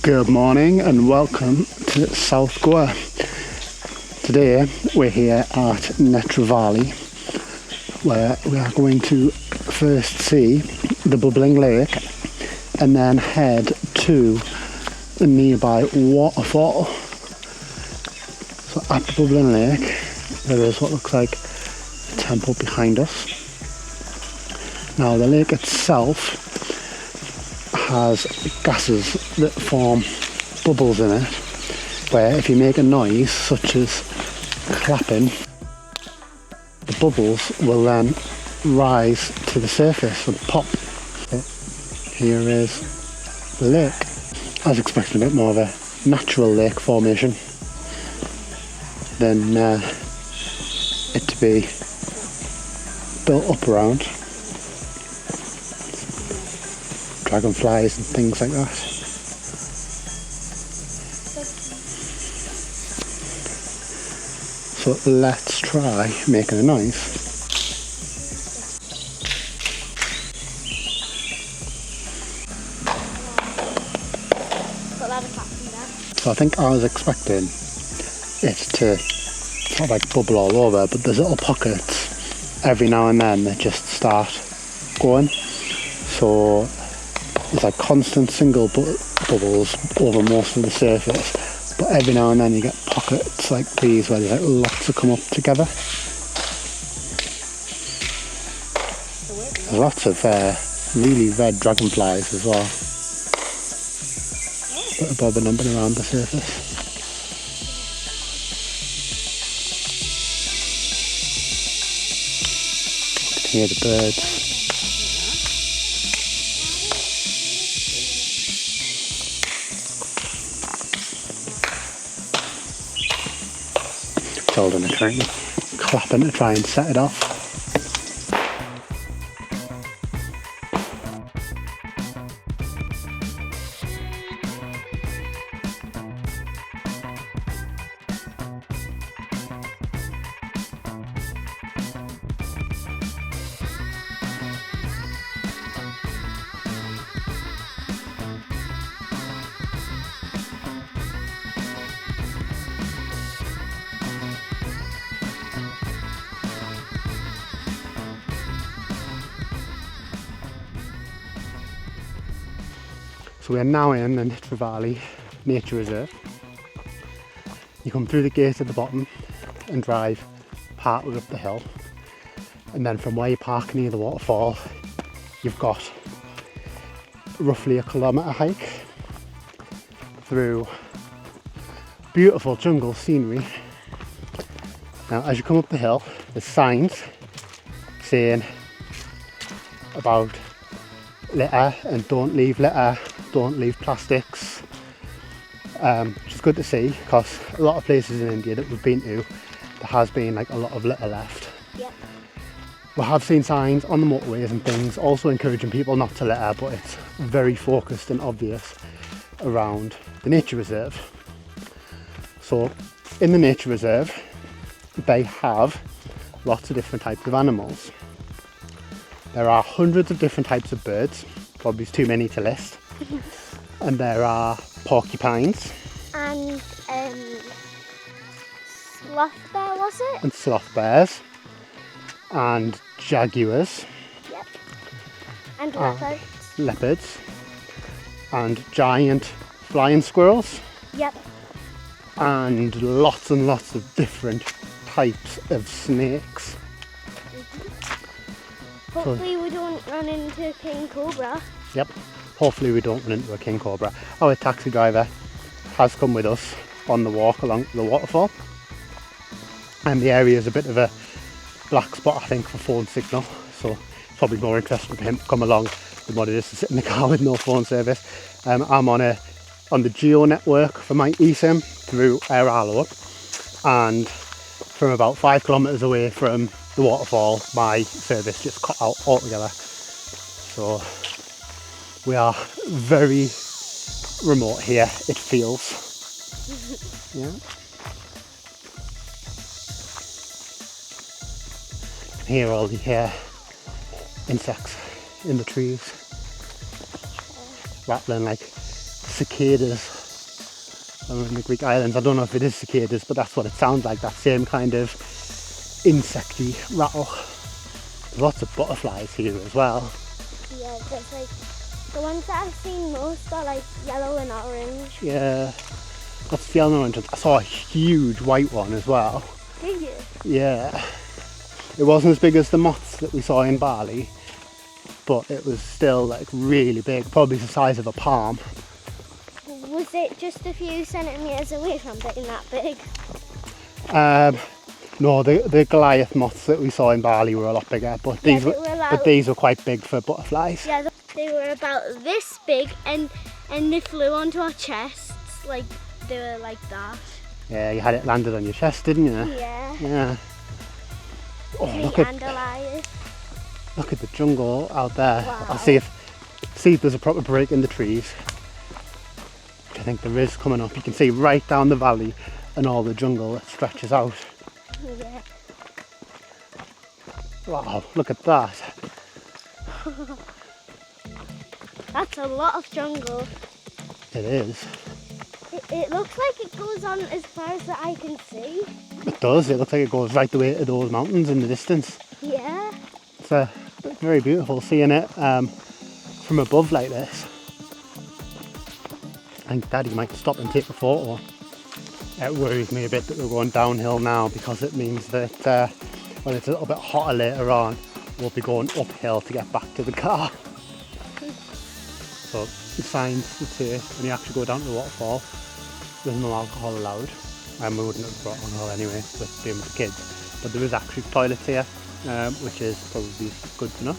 Good morning and welcome to South Goa. Today we're here at Netravali, where we are going to first see the bubbling lake and then head to the nearby waterfall. So at the bubbling lake there is what looks like a temple behind us. Now the lake itself has gases that form bubbles in it, where if you make a noise such as clapping, the bubbles will then rise to the surface and pop. Here is the lake. I was expecting a bit more of a natural lake formation than it to be built up around dragonflies and things like that. So let's try making a noise. So I think I was expecting it to sort of like bubble all over, but there's little pockets every now and then that just start going. So it's like constant single bubbles over most of the surface, but every now and then you get pockets like these where there's like lots that come up together. There's lots of really red dragonflies as well that are bobbing up and around the surface. You can hear the birds. Children are currently clapping to try and set it off. So we're now in the Netravali Nature Reserve. You come through the gate at the bottom and drive partway up the hill, and then from where you park near the waterfall you've got roughly a kilometre hike through beautiful jungle scenery. Now as you come up the hill there's signs saying about litter and don't leave litter, don't leave plastics, which is good to see because a lot of places in India that we've been to there has been like a lot of litter left. Yep. We have seen signs on the motorways and things also encouraging people not to litter, but it's very focused and obvious around the nature reserve. So in the nature reserve they have lots of different types of animals. There are hundreds of different types of birds, probably too many to list. And there are porcupines. And sloth bear, was it? And sloth bears. And jaguars. Yep. And leopards. Leopards. And giant flying squirrels. Yep. And lots of different types of snakes. Hopefully we don't run into a king cobra. Yep, hopefully we don't run into a king cobra. Our taxi driver has come with us on the walk along the waterfall, and the area is a bit of a black spot I think for phone signal, so it's probably more interesting for him to come along than what it is to sit in the car with no phone service. I'm on the Geo network for my eSIM through Air Alila, and from about 5 kilometres away from the waterfall my service just cut out altogether. So we are very remote here, it feels. Yeah. Hear all the insects in the trees rattling like cicadas. I'm in the Greek islands. I don't know if it is cicadas, but that's what it sounds like. That same kind of insecty rattle. There's lots of butterflies here as well. Yeah, there's like the ones that I've seen most are like yellow and orange. Yeah, lots of yellow and orange. I saw a huge white one as well. Did you? Yeah, it wasn't as big as the moths that we saw in Bali, but it was still like really big, probably the size of a palm. Was it just a few centimetres away from being that big? No, the Goliath moths that we saw in Bali were a lot bigger, but these these were quite big for butterflies. Yeah, they were about this big, and they flew onto our chests, like they were like that. Yeah, you had it landed on your chest, didn't you? Yeah. Yeah. Oh, look at the jungle out there. Wow. I'll see if there's a proper break in the trees. I think there is coming up. You can see right down the valley and all the jungle that stretches out. Yeah. Wow, look at that. That's a lot of jungle. It is. It looks like it goes on as far as the eye can see. It does. It looks like it goes right the way to those mountains in the distance. Yeah. It's very beautiful seeing it from above like this. I think Daddy might stop and take a photo. It worries me a bit that we're going downhill now, because it means that when it's a little bit hotter later on, we'll be going uphill to get back to the car. So the signs would say when you actually go down to the waterfall, there's no alcohol allowed. And we wouldn't have brought alcohol anyway with being with the kids. But there is actually toilets here, which is probably good to know.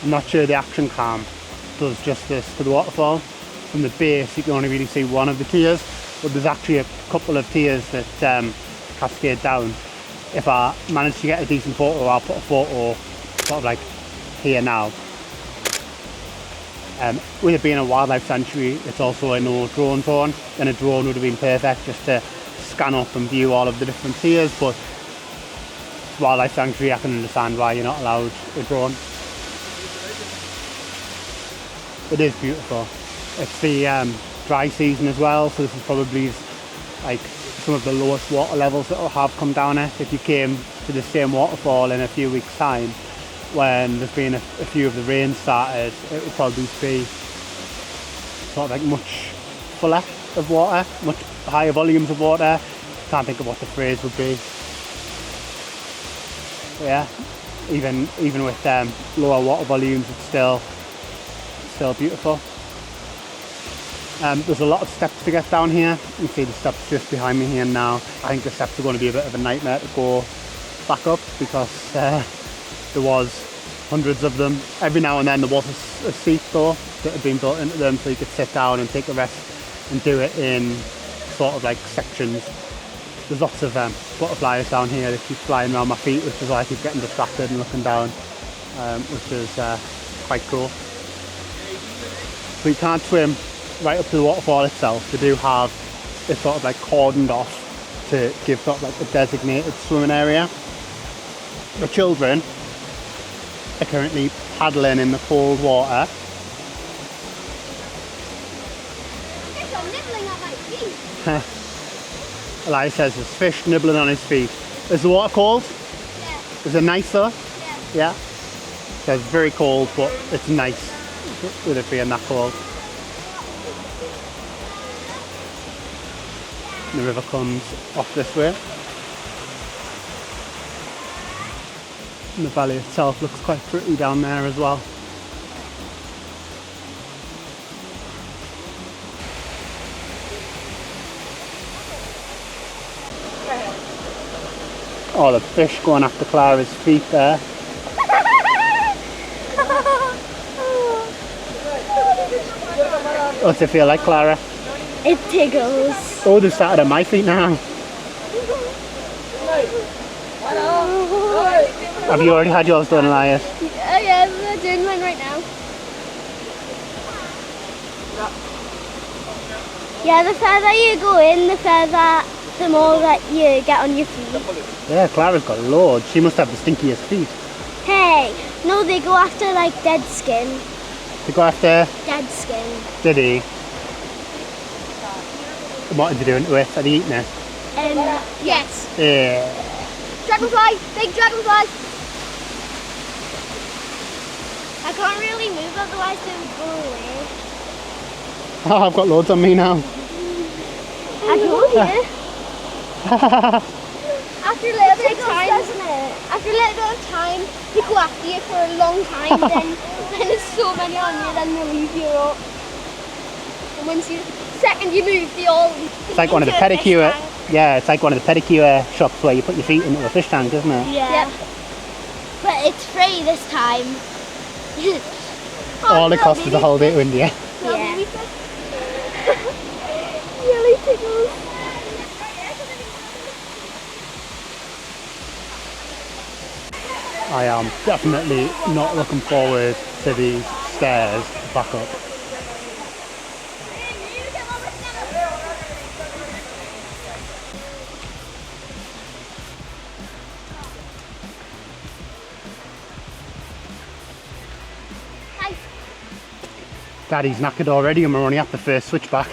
I'm not sure the action cam does justice to the waterfall. From the base you can only really see one of the tiers, but there's actually a couple of tiers that cascade down. If I manage to get a decent photo, I'll put a photo sort of like here now. With it being a wildlife sanctuary, it's also a no drone zone, and a drone would have been perfect just to scan up and view all of the different tiers, but wildlife sanctuary, I can understand why you're not allowed a drone. It is beautiful. It's the dry season as well, so this is probably like some of the lowest water levels that will have come down it. If you came to the same waterfall in a few weeks' time, when there's been a few of the rain started, it would probably be sort of like much fuller of water, much higher volumes of water. Can't think of what the phrase would be. But yeah, even with lower water volumes, it's still beautiful. There's a lot of steps to get down here. You can see the steps just behind me here now. I think the steps are going to be a bit of a nightmare to go back up, because there was hundreds of them. Every now and then there was a seat though that had been built into them, so you could sit down and take a rest and do it in sort of like sections. There's lots of butterflies down here that keep flying around my feet, which is why I keep getting distracted and looking down, which is quite cool. So you can't swim right up to the waterfall itself. They do have it sort of like cordoned off to give sort of like a designated swimming area. The children are currently paddling in the cold water. Fish are nibbling at my feet. Eli says there's fish nibbling on his feet. Is the water cold? Yeah. Is it nice though? Yeah. Yeah. So it's very cold, but it's nice with it being that cold. The river comes off this way. And the valley itself looks quite pretty down there as well. Oh, the fish going after Clara's feet there. What's it feel like, Clara? It tickles. Oh, they've started on my feet now. Have you already had yours done, Elias? Yeah, we're doing one right now. Yeah, the further you go in, the more that you get on your feet. Yeah, Clara's got loads. She must have the stinkiest feet. Hey, no, they go after like dead skin. They go after? Dead skin. Did he? And what are they doing to it? Are they eating it? Yes. Yeah. Dragonfly! Big dragonfly! I can't really move, otherwise they would go away. Oh, I've got loads on me now. I told you. After a little bit of time, after a little bit of time, they go after you for a long time. then there's so many on you, then they leave you up. And once you, second you move, they all. It's like one of the pedicure. Yeah, it's like one of the pedicure shops where you put your feet into a fish tank, isn't it? Yeah. Yep. But it's free this time. All it costs is a holiday to India. Yeah. Really tickles. I am definitely not looking forward to these stairs back up. Hi. Daddy's knackered already and we're only at the first switchback.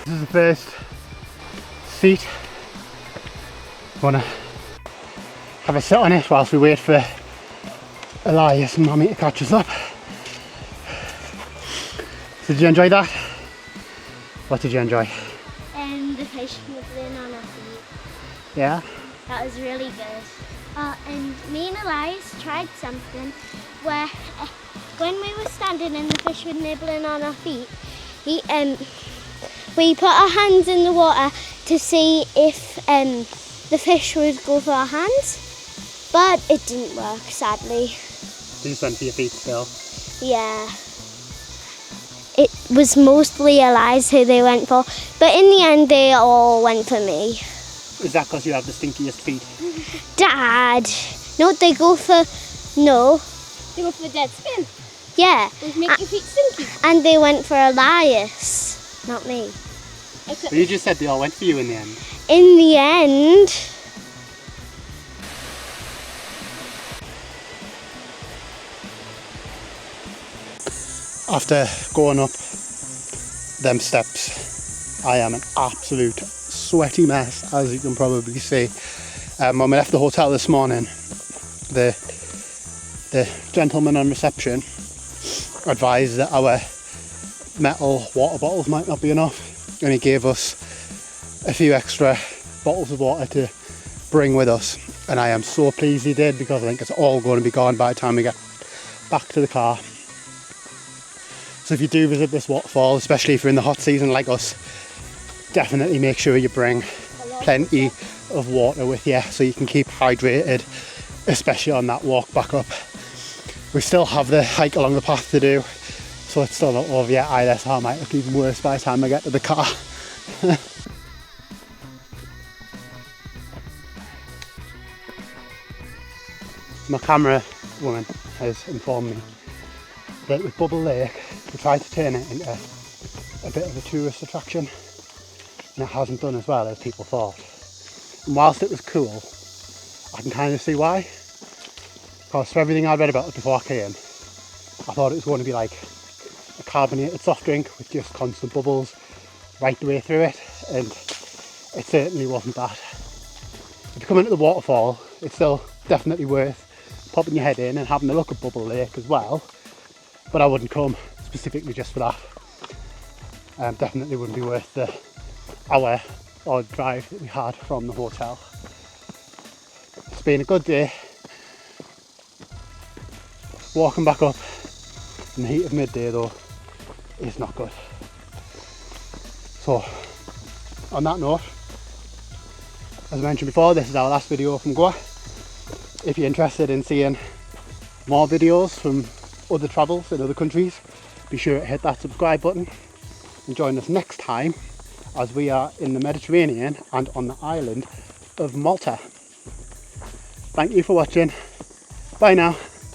This is the first seat. Wanna have a sit on it whilst we wait for Elias and Mummy to catch us up. So did you enjoy that? What did you enjoy? The fish nibbling on our feet. Yeah? That was really good. And me and Elias tried something where when we were standing and the fish were nibbling on our feet, we put our hands in the water to see if the fish would go for our hands, but it didn't work, sadly. You just went for your feet still? Yeah. It was mostly Elias who they went for, but in the end they all went for me. Is that because you have the stinkiest feet? Dad! No, they go for... No. They go for the dead skin. Yeah. Which make your feet stinky. And they went for Elias, not me. But you just said they all went for you in the end. In the end... After going up them steps, I am an absolute sweaty mess, as you can probably see. When we left the hotel this morning, the gentleman on reception advised that our metal water bottles might not be enough, and he gave us a few extra bottles of water to bring with us, and I am so pleased he did, because I think it's all going to be gone by the time we get back to the car. So if you do visit this waterfall, especially if you're in the hot season like us, definitely make sure you bring plenty of water with you so you can keep hydrated, especially on that walk back up. We still have the hike along the path to do, so it's still not over yet either, so it might look even worse by the time I get to the car. My camera woman has informed me that with Bubble Lake we tried to turn it into a bit of a tourist attraction, and it hasn't done as well as people thought. And whilst it was cool, I can kind of see why. Because for everything I'd read about it before I came, I thought it was going to be like a carbonated soft drink with just constant bubbles right the way through it, and it certainly wasn't that. If you come into the waterfall, it's still definitely worth popping your head in and having a look at Bubble Lake as well, but I wouldn't come specifically just for that. Definitely wouldn't be worth the hour odd drive that we had from the hotel. It's been a good day. Walking back up in the heat of midday though is not good. So on that note, as I mentioned before, this is our last video from Goa. If you're interested in seeing more videos from other travels in other countries, be sure to hit that subscribe button. and join us next time as we are in the Mediterranean and on the island of Malta. Thank you for watching. Bye now.